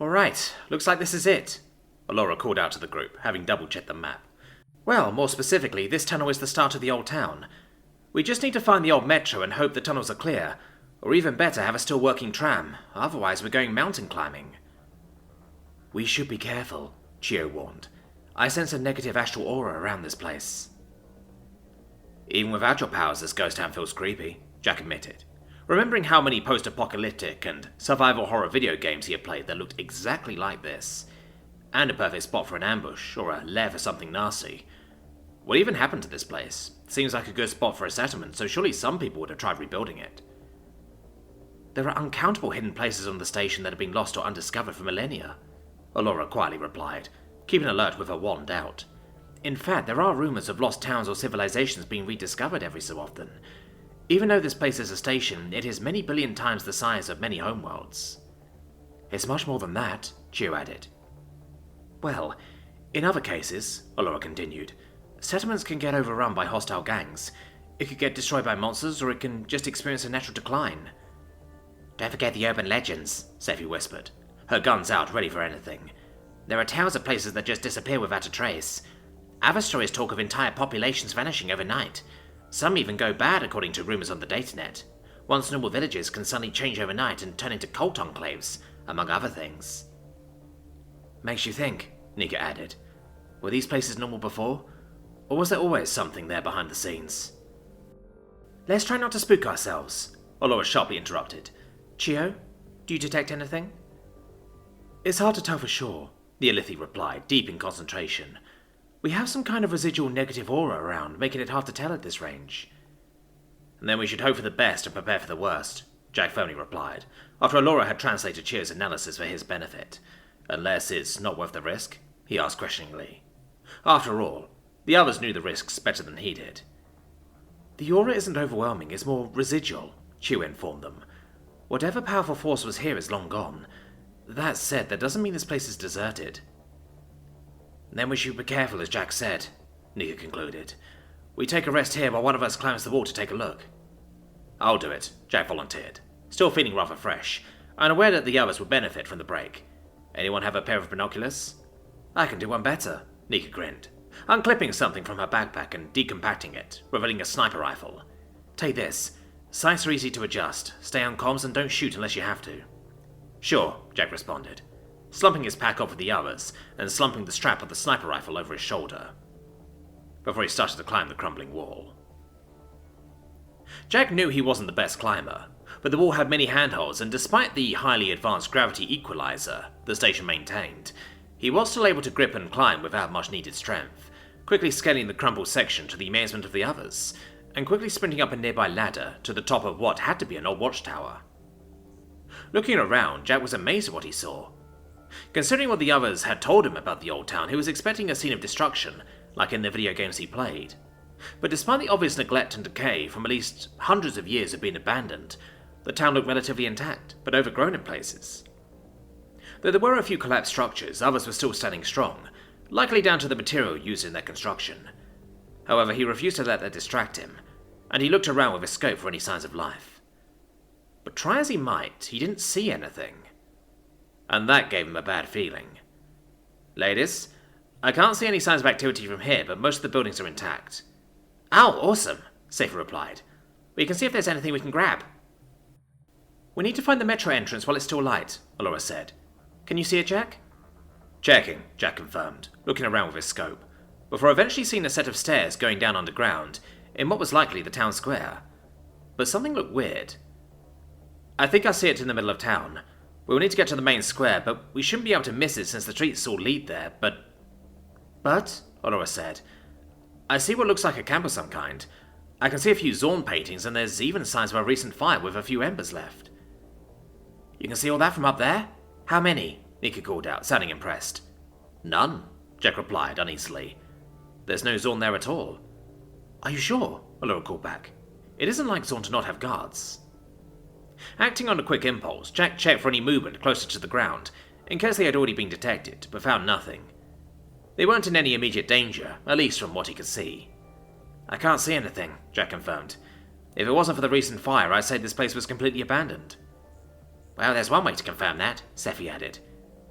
Alright, looks like this is it, Allura called out to the group, having double-checked the map. Well, more specifically, this tunnel is the start of the old town. We just need to find the old metro and hope the tunnels are clear, or even better, have a still working tram, otherwise we're going mountain climbing. We should be careful, Chio warned. I sense a negative astral aura around this place. Even without your powers, this ghost town feels creepy, Jack admitted, remembering how many post-apocalyptic and survival horror video games he had played that looked exactly like this, and a perfect spot for an ambush, or a lair for something nasty. What even happened to this place? Seems like a good spot for a settlement, so surely some people would have tried rebuilding it. There are uncountable hidden places on the station that have been lost or undiscovered for millennia, Allura quietly replied, keeping alert with her wand out. In fact, there are rumors of lost towns or civilizations being rediscovered every so often. Even though this place is a station, it is many billion times the size of many homeworlds. It's much more than that, Chio added. Well, in other cases, Allura continued, settlements can get overrun by hostile gangs. It could get destroyed by monsters, or it can just experience a natural decline. Don't forget the urban legends, Sephi whispered, her guns out, ready for anything. There are tales of places that just disappear without a trace. Other stories talk of entire populations vanishing overnight. Some even go bad according to rumors on the datanet. Once normal villages can suddenly change overnight and turn into cult enclaves, among other things. Makes you think, Nika added. Were these places normal before? Or was there always something there behind the scenes? Let's try not to spook ourselves, Allura sharply interrupted. Chio, do you detect anything? It's hard to tell for sure, the Ilithi replied, deep in concentration. We have some kind of residual negative aura around, making it hard to tell at this range. And then we should hope for the best and prepare for the worst, Jack firmly replied, after Allura had translated Chio's analysis for his benefit. Unless it's not worth the risk? He asked questioningly. After all, the others knew the risks better than he did. The aura isn't overwhelming, it's more residual, Chio informed them. Whatever powerful force was here is long gone. That said, that doesn't mean this place is deserted. Then we should be careful, as Jack said, Nika concluded. We take a rest here while one of us climbs the wall to take a look. I'll do it, Jack volunteered, still feeling rather fresh, and aware that the others would benefit from the break. Anyone have a pair of binoculars? I can do one better, Nika grinned, unclipping something from her backpack and decompacting it, revealing a sniper rifle. Take this. Sights are easy to adjust. Stay on comms and don't shoot unless you have to. Sure, Jack responded, slumping his pack off with the others and slumping the strap of the sniper rifle over his shoulder, before he started to climb the crumbling wall. Jack knew he wasn't the best climber, but the wall had many handholds, and despite the highly advanced gravity equalizer the station maintained, he was still able to grip and climb without much needed strength, quickly scaling the crumbled section to the amazement of the others, and quickly sprinting up a nearby ladder to the top of what had to be an old watchtower. Looking around, Jack was amazed at what he saw. Considering what the others had told him about the old town, he was expecting a scene of destruction, like in the video games he played. But despite the obvious neglect and decay from at least hundreds of years of being abandoned, the town looked relatively intact, but overgrown in places. Though there were a few collapsed structures, others were still standing strong, likely down to the material used in their construction. However, he refused to let that distract him, and he looked around with his scope for any signs of life. But try as he might, he didn't see anything. And that gave him a bad feeling. Ladies, I can't see any signs of activity from here, but most of the buildings are intact. Oh, awesome, Safer replied. We can see if there's anything we can grab. We need to find the metro entrance while it's still light, Allura said. Can you see it, Jack? Checking, Jack confirmed, looking around with his scope, before eventually seeing a set of stairs going down underground, in what was likely the town square. But something looked weird. I think I see it in the middle of town. We will need to get to the main square, but we shouldn't be able to miss it since the streets all lead there, But, Allura said, I see what looks like a camp of some kind. I can see a few Zorn paintings, and there's even signs of a recent fire with a few embers left. You can see all that from up there? How many? Nika called out, sounding impressed. None, Jack replied uneasily. There's no Zorn there at all. Are you sure? Allura called back. It isn't like Zorn to not have guards. Acting on a quick impulse, Jack checked for any movement closer to the ground, in case they had already been detected, but found nothing. They weren't in any immediate danger, at least from what he could see. I can't see anything, Jack confirmed. If it wasn't for the recent fire, I'd say this place was completely abandoned. Well, there's one way to confirm that, Sephi added.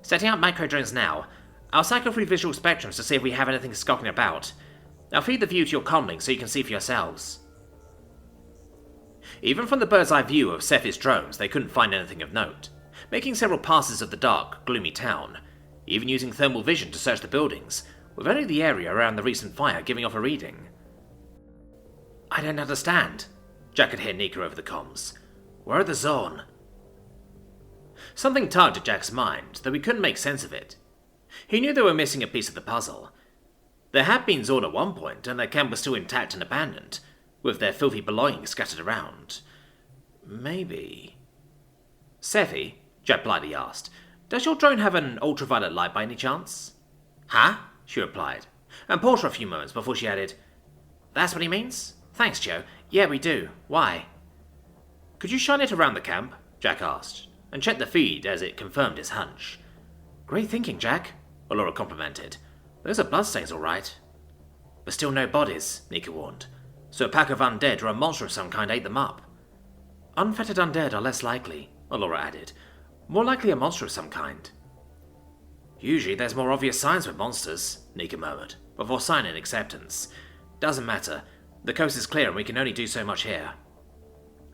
Setting up micro-drones now. I'll cycle through visual spectrums to see if we have anything skulking about. I'll feed the view to your comlink so you can see for yourselves. Even from the bird's-eye view of Sephi's drones, they couldn't find anything of note, making several passes of the dark, gloomy town, even using thermal vision to search the buildings, with only the area around the recent fire giving off a reading. I don't understand. Jack could hear Nika over the comms. Where are the Zorn? Something tugged at Jack's mind, though he couldn't make sense of it. He knew they were missing a piece of the puzzle. There had been Zorn at one point, and their camp was still intact and abandoned, with their filthy belongings scattered around. Maybe... Sephi, Jack blithely asked, does your drone have an ultraviolet light by any chance? Huh? She replied, and paused for a few moments before she added, That's what he means? Thanks, Joe. Yeah, we do. Why? Could you shine it around the camp? Jack asked, and checked the feed as it confirmed his hunch. Great thinking, Jack, Allura complimented. Those are bloodstains, all right. But still no bodies, Nika warned. So a pack of undead or a monster of some kind ate them up. Unfettered undead are less likely, Allura added. More likely a monster of some kind. Usually there's more obvious signs with monsters, Nika murmured, before signing acceptance. Doesn't matter. The coast is clear and we can only do so much here.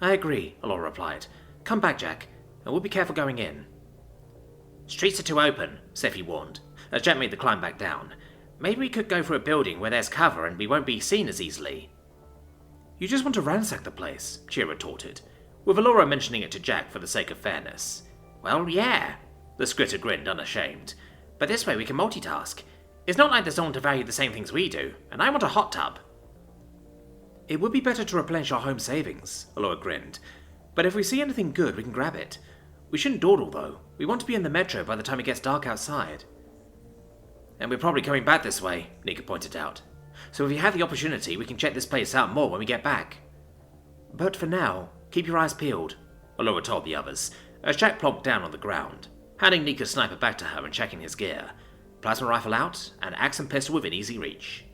I agree, Allura replied. Come back, Jack, and we'll be careful going in. Streets are too open, Sephi warned, as Jack made the climb back down. Maybe we could go for a building where there's cover and we won't be seen as easily. You just want to ransack the place, Tshirt retorted, with Allura mentioning it to Jack for the sake of fairness. Well, yeah, the Scritter grinned unashamed. But this way we can multitask. It's not like the Zorn to value the same things we do, and I want a hot tub. It would be better to replenish our home savings, Allura grinned. But if we see anything good, we can grab it. We shouldn't dawdle, though. We want to be in the metro by the time it gets dark outside. And we're probably coming back this way, Nika pointed out. So if you have the opportunity, we can check this place out more when we get back. But for now, keep your eyes peeled, Allura told the others, as Jack plonked down on the ground, handing Nika's sniper back to her and checking his gear. Plasma rifle out, and axe and pistol within easy reach.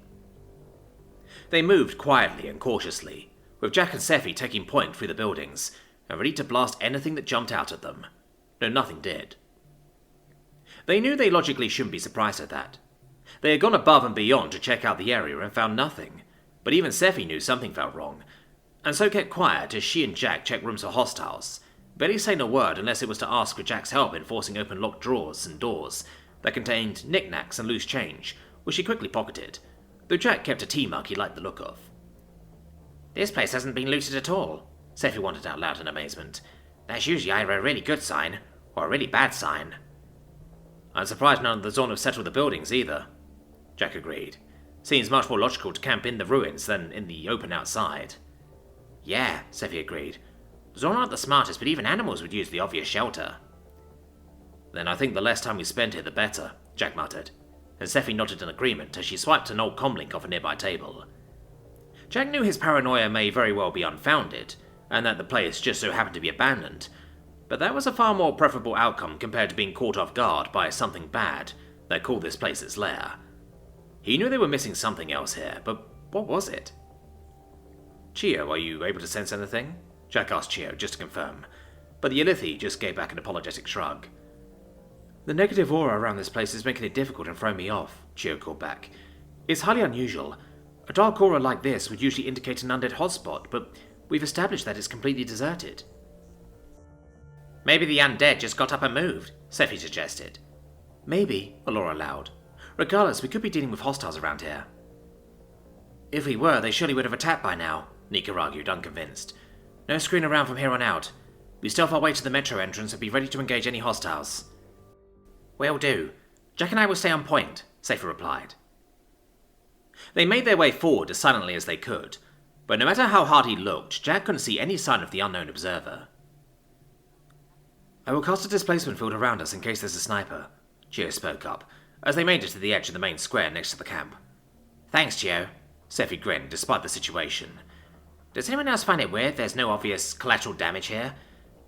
They moved quietly and cautiously, with Jack and Sephi taking point through the buildings, and ready to blast anything that jumped out at them. No, nothing did. They knew they logically shouldn't be surprised at that. They had gone above and beyond to check out the area and found nothing, but even Sephi knew something felt wrong, and so kept quiet as she and Jack checked rooms for hostiles, barely saying a word unless it was to ask for Jack's help in forcing open locked drawers and doors that contained knickknacks and loose change, which she quickly pocketed, though Jack kept a tea mug he liked the look of. This place hasn't been looted at all, Sephi wondered out loud in amazement. That's usually either a really good sign, or a really bad sign. I'm surprised none of the Zorn have settled the buildings either, Jack agreed. Seems much more logical to camp in the ruins than in the open outside. Yeah, Sephi agreed. Zorn aren't the smartest, but even animals would use the obvious shelter. Then I think the less time we spend here the better, Jack muttered, and Sephi nodded in agreement as she swiped an old comlink off a nearby table. Jack knew his paranoia may very well be unfounded, and that the place just so happened to be abandoned, but that was a far more preferable outcome compared to being caught off guard by something bad that called this place its lair. He knew they were missing something else here, but what was it? Chio, are you able to sense anything? Jack asked Chio, just to confirm, but the Ilithi just gave back an apologetic shrug. The negative aura around this place is making it difficult and throwing me off, Chio called back. It's highly unusual. A dark aura like this would usually indicate an undead hotspot, but we've established that it's completely deserted. Maybe the undead just got up and moved, Sephi suggested. Maybe, Allura allowed. Regardless, we could be dealing with hostiles around here. If we were, they surely would have attacked by now, Nika argued, unconvinced. No screwing around from here on out. We stealth our way to the metro entrance and be ready to engage any hostiles. Will do. Jack and I will stay on point, Sephi replied. They made their way forward as silently as they could, but no matter how hard he looked, Jack couldn't see any sign of the unknown observer. I will cast a displacement field around us in case there's a sniper, Chio spoke up, as they made it to the edge of the main square next to the camp. Thanks, Chio, Sephi grinned, despite the situation. Does anyone else find it weird there's no obvious collateral damage here?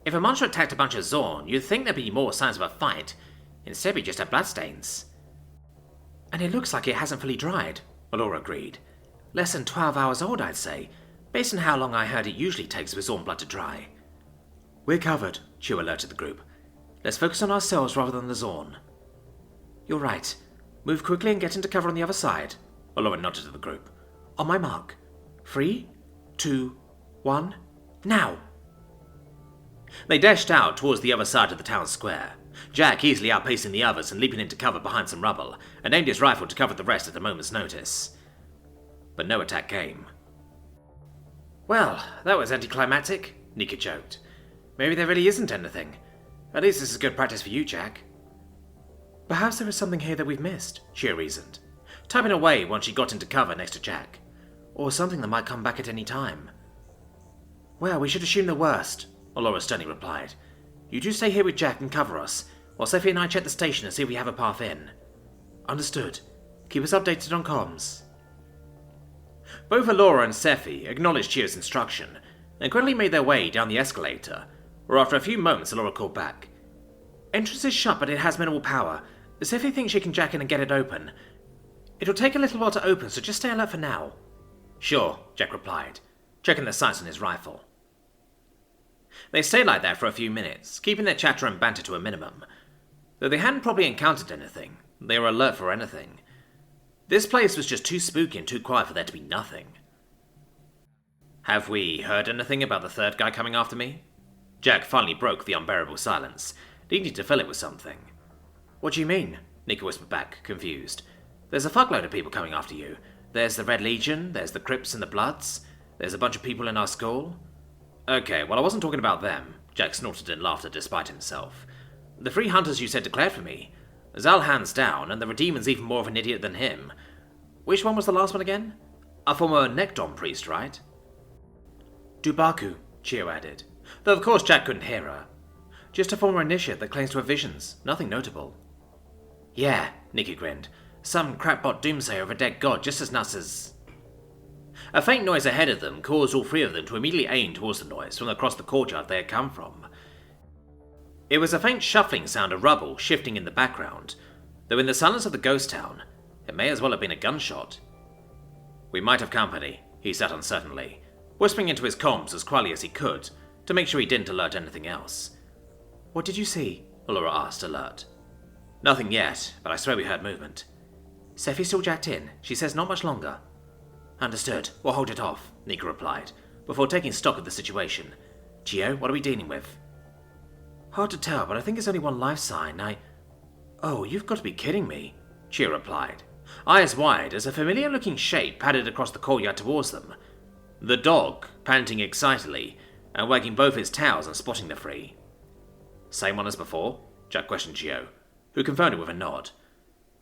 If a monster attacked a bunch of Zorn, you'd think there'd be more signs of a fight. Instead, we just have bloodstains. And it looks like it hasn't fully dried, Allura agreed. Less than 12 hours old, I'd say, based on how long I heard it usually takes for Zorn blood to dry. We're covered, Chio alerted the group. Let's focus on ourselves rather than the Zorn. You're right. Move quickly and get into cover on the other side. Allura nodded to the group. On my mark. 3, 2, 1, now! They dashed out towards the other side of the town square, Jack easily outpacing the others and leaping into cover behind some rubble, and aimed his rifle to cover the rest at a moment's notice. But no attack came. Well, that was anticlimactic, Nika joked. Maybe there really isn't anything. At least this is good practice for you, Jack. Perhaps there is something here that we've missed, she reasoned, typing away once she got into cover next to Jack. Or something that might come back at any time. Well, we should assume the worst, Allura sternly replied. You two stay here with Jack and cover us, while Sephi and I check the station and see if we have a path in. Understood. Keep us updated on comms. Both Allura and Sephi acknowledged Chio's instruction, and quickly made their way down the escalator, where after a few moments Allura called back. Entrance is shut, but it has minimal power. Sephi thinks she can jack in and get it open. It'll take a little while to open, so just stay alert for now. Sure, Jack replied, checking the sights on his rifle. They stayed like that for a few minutes, keeping their chatter and banter to a minimum. Though they hadn't probably encountered anything, they were alert for anything. This place was just too spooky and too quiet for there to be nothing. Have we heard anything about the third guy coming after me? Jack finally broke the unbearable silence, needing to fill it with something. What do you mean? Nika whispered back, confused. There's a fuckload of people coming after you. There's the Red Legion, there's the Crips and the Bloods, there's a bunch of people in our school. Okay, well I wasn't talking about them. Jack snorted in laughter despite himself. The 3 hunters you said declared for me. Zal hands down, and the Redeemer's even more of an idiot than him. Which one was the last one again? A former Nekton priest, right? Dubaku, Chio added, though of course Jack couldn't hear her. Just a former initiate that claims to have visions, nothing notable. Yeah, Nikki grinned. Some crackpot doomsayer of a dead god just as nuts as... A faint noise ahead of them caused all 3 of them to immediately aim towards the noise from across the courtyard they had come from. It was a faint shuffling sound of rubble shifting in the background, though in the silence of the ghost town, it may as well have been a gunshot. We might have company, he said uncertainly, whispering into his comms as quietly as he could, to make sure he didn't alert anything else. What did you see? Allura asked, alert. Nothing yet, but I swear we heard movement. Sephi's still jacked in. She says not much longer. Understood. We'll hold it off, Nika replied, before taking stock of the situation. Chio, what are we dealing with? Hard to tell, but I think it's only one life sign. Oh, you've got to be kidding me, Chio replied, eyes wide as a familiar-looking shape padded across the courtyard towards them. The dog, panting excitedly, and wagging both his tails and spotting the 3. Same one as before? Jack questioned Chio, who confirmed it with a nod.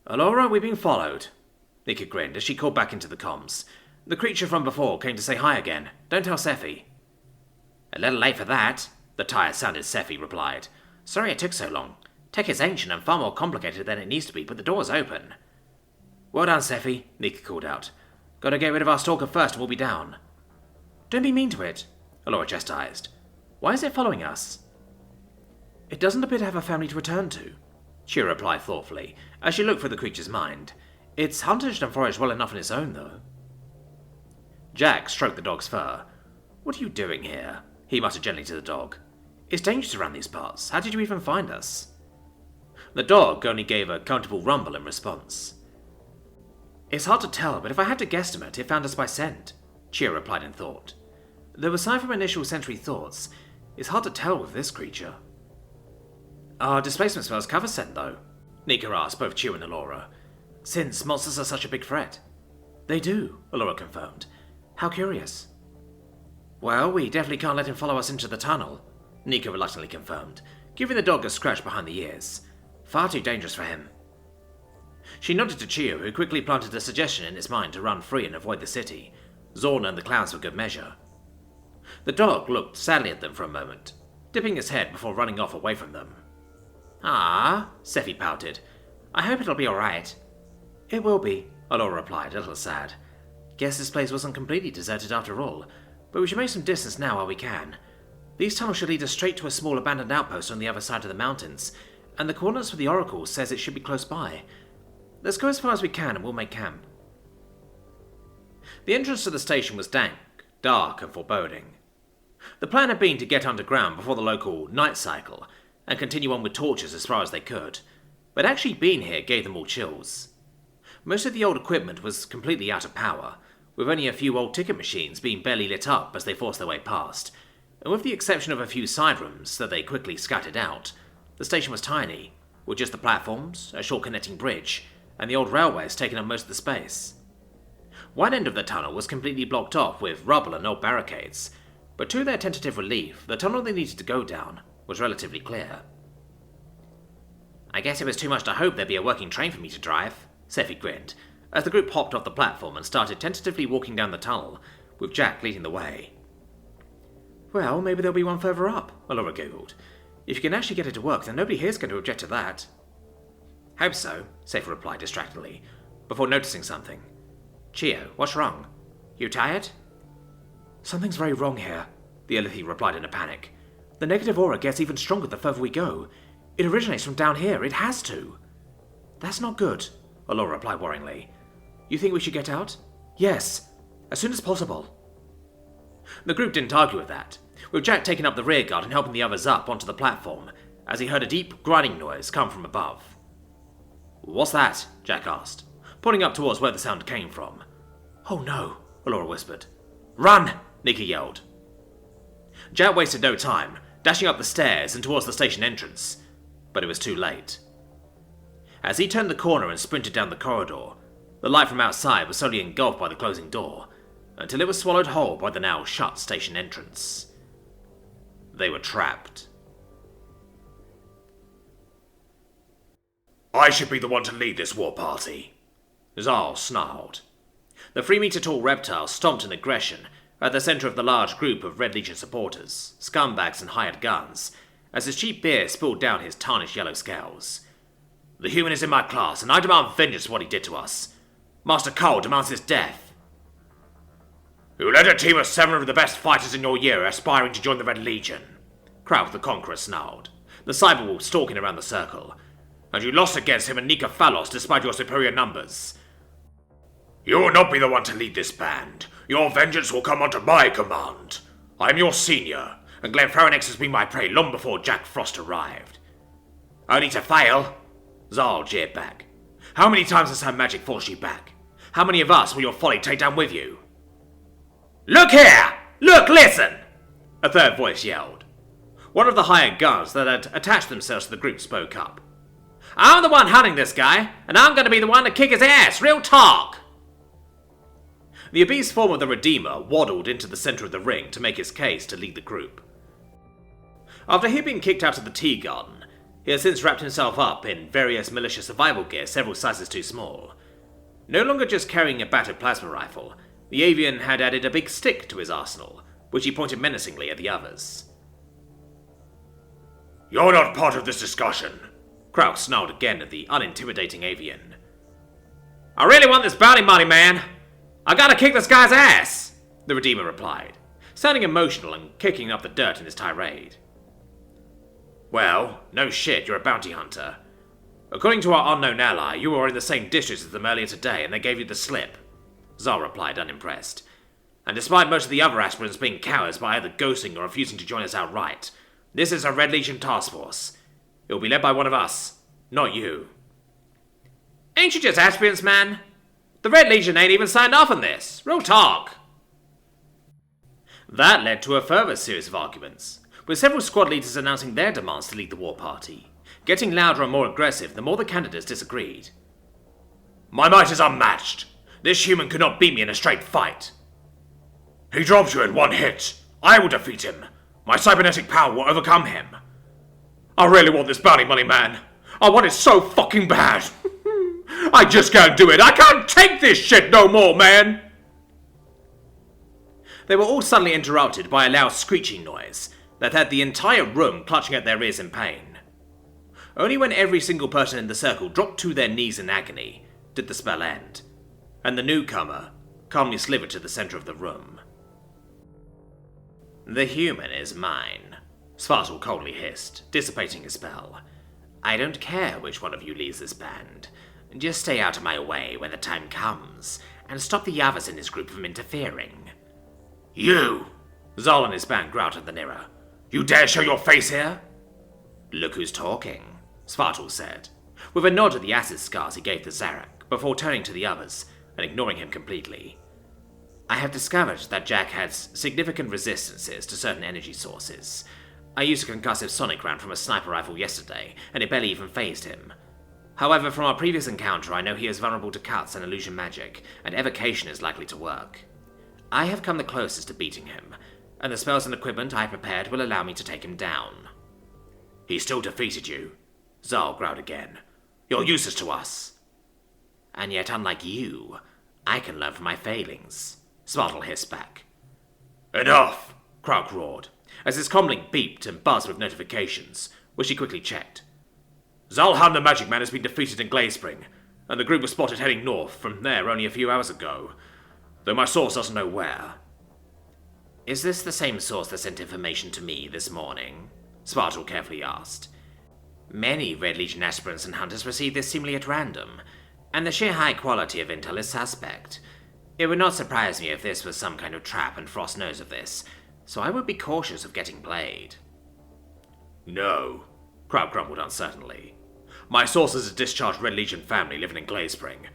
Allura, we've been followed. Nika grinned as she called back into the comms. The creature from before came to say hi again. Don't tell Sephi. A little late for that, the tired-sounded Sephi replied. Sorry it took so long. Tech is ancient and far more complicated than it needs to be, but the door's open. Well done, Sephi, Nika called out. Gotta get rid of our stalker first and we'll be down. Don't be mean to it, Allura chastised. Why is it following us? It doesn't appear to have a family to return to, she replied thoughtfully, as she looked through the creature's mind. It's hunted and foraged well enough on its own, though. Jack stroked the dog's fur. What are you doing here? He muttered gently to the dog. It's dangerous around these parts. How did you even find us? The dog only gave a comfortable rumble in response. It's hard to tell, but if I had to guesstimate, it found us by scent, Chia replied in thought. Though aside from initial sensory thoughts, it's hard to tell with this creature. Our displacement spells cover scent, though, Nika asked both Chia and Allura, since monsters are such a big threat. They do, Allura confirmed. How curious. Well, we definitely can't let him follow us into the tunnel, Nika reluctantly confirmed, giving the dog a scratch behind the ears. Far too dangerous for him. She nodded to Chio, who quickly planted a suggestion in his mind to run free and avoid the city. Zorn and the clowns for good measure. The dog looked sadly at them for a moment, dipping his head before running off away from them. Ah, Sephi pouted. I hope it'll be alright. It will be, Allura replied, a little sad. Guess this place wasn't completely deserted after all, but we should make some distance now while we can. These tunnels should lead us straight to a small abandoned outpost on the other side of the mountains, and the coordinates for the Oracle says it should be close by. Let's go as far as we can and we'll make camp. The entrance to the station was dank, dark and foreboding. The plan had been to get underground before the local night cycle and continue on with torches as far as they could, but actually being here gave them all chills. Most of the old equipment was completely out of power, with only a few old ticket machines being barely lit up as they forced their way past, and with the exception of a few side rooms that they quickly scattered out, the station was tiny, with just the platforms, a short connecting bridge, and the old railways taking up most of the space. One end of the tunnel was completely blocked off with rubble and old barricades, but to their tentative relief, the tunnel they needed to go down was relatively clear. "I guess it was too much to hope there'd be a working train for me to drive," Seffi grinned, as the group hopped off the platform and started tentatively walking down the tunnel, with Jack leading the way. "Well, maybe there'll be one further up," Allura giggled. "If you can actually get it to work, then nobody here's going to object to that." "Hope so," Seffi replied distractedly, before noticing something. "Chio, what's wrong? You tired?" "Something's very wrong here," the Elithid replied in a panic. "The negative aura gets even stronger the further we go. It originates from down here. It has to." "That's not good," Allura replied worryingly. "You think we should get out?" "Yes, as soon as possible." The group didn't argue with that, with Jack taking up the rear guard and helping the others up onto the platform, as he heard a deep, grinding noise come from above. "What's that?" Jack asked, pointing up towards where the sound came from. "Oh no," Allura whispered. "Run!" Nikki yelled. Jack wasted no time, dashing up the stairs and towards the station entrance, but it was too late. As he turned the corner and sprinted down the corridor, the light from outside was slowly engulfed by the closing door, until it was swallowed whole by the now shut station entrance. They were trapped. "I should be the one to lead this war party," Zal snarled. The 3-meter-tall reptile stomped in aggression at the center of the large group of Red Legion supporters, scumbags and hired guns, as his cheap beer spilled down his tarnished yellow scales. "The human is in my class, and I demand vengeance for what he did to us. Master Cole demands his death." "Who led a team of 7 of the best fighters in your year aspiring to join the Red Legion?" Kraut the Conqueror snarled, the Cyberwolf stalking around the circle. "And you lost against him and Nika Phalos despite your superior numbers. You will not be the one to lead this band. Your vengeance will come under my command. I am your senior, and Glenfarnex has been my prey long before Jack Frost arrived." "Only to fail," Zal jeered back. "How many times has her magic forced you back? How many of us will your folly take down with you?" "Look here! Look, listen!" a third voice yelled. One of the hired guards that had attached themselves to the group spoke up. "I'm the one hunting this guy, and I'm going to be the one to kick his ass, real talk!" The obese form of the Redeemer waddled into the center of the ring to make his case to lead the group. After he had been kicked out of the tea garden, he had since wrapped himself up in various militia survival gear several sizes too small. No longer just carrying a battered plasma rifle, the avian had added a big stick to his arsenal, which he pointed menacingly at the others. "You're not part of this discussion," Kraut snarled again at the unintimidating avian. "I really want this bounty money, man! I gotta kick this guy's ass!" the Redeemer replied, sounding emotional and kicking up the dirt in his tirade. "Well, no shit, you're a bounty hunter. According to our unknown ally, you were in the same district as them earlier today and they gave you the slip," Zal replied, unimpressed. "And despite most of the other aspirants being cowards by either ghosting or refusing to join us outright, this is a Red Legion task force. It will be led by one of us, not you." "Ain't you just aspirants, man? The Red Legion ain't even signed off on this. Real talk." That led to a further series of arguments, with several squad leaders announcing their demands to lead the war party, getting louder and more aggressive the more the candidates disagreed. "My might is unmatched. This human could not beat me in a straight fight. He drops you in one hit. I will defeat him. My cybernetic power will overcome him. I really want this bounty money, man. I want it so fucking bad. I just can't do it. I can't take this shit no more, man." They were all suddenly interrupted by a loud screeching noise that had the entire room clutching at their ears in pain. Only when every single person in the circle dropped to their knees in agony did the spell end, and the newcomer calmly slithered to the center of the room. "The human is mine," Svartal coldly hissed, dissipating his spell. "I don't care which one of you leads this band. Just stay out of my way when the time comes, and stop the others in this group from interfering." "You!" Zal and his band growled at the mirror. "You dare show your face here?" "Look who's talking," Svartal said. with a nod at the acid scars he gave the Zarak, before turning to the others and ignoring him completely. I have discovered that Jack has significant resistances to certain energy sources. I used a concussive sonic round from a sniper rifle yesterday, and it barely even phased him. However, from our previous encounter, I know he is vulnerable to cuts and illusion magic, and evocation is likely to work. I have come the closest to beating him, and the spells and equipment I prepared will allow me to take him down. He still defeated you, Zal growled again. You're useless to us. And yet, unlike you, I can learn from my failings, Spartal hissed back. Enough, Krug roared, as his comlink beeped and buzzed with notifications, which he quickly checked. Zalhan the Magic Man has been defeated in Glazespring, and the group was spotted heading north from there only a few hours ago, though my source doesn't know where. Is this the same source that sent information to me this morning? Spartal carefully asked. Many Red Legion aspirants and hunters receive this seemingly at random, and the sheer high quality of intel is suspect. It would not surprise me if this was some kind of trap and Frost knows of this, so I would be cautious of getting played. No, Krug grumbled uncertainly. My source is a discharged Red Legion family living in Glazespring,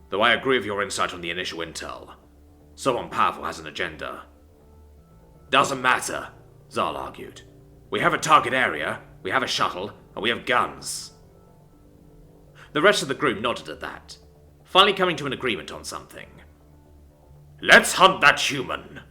though I agree with your insight on the initial intel. Someone powerful has an agenda. Doesn't matter, Zal argued. We have a target area, we have a shuttle, and we have guns. The rest of the group nodded at that, finally coming to an agreement on something. Let's hunt that human,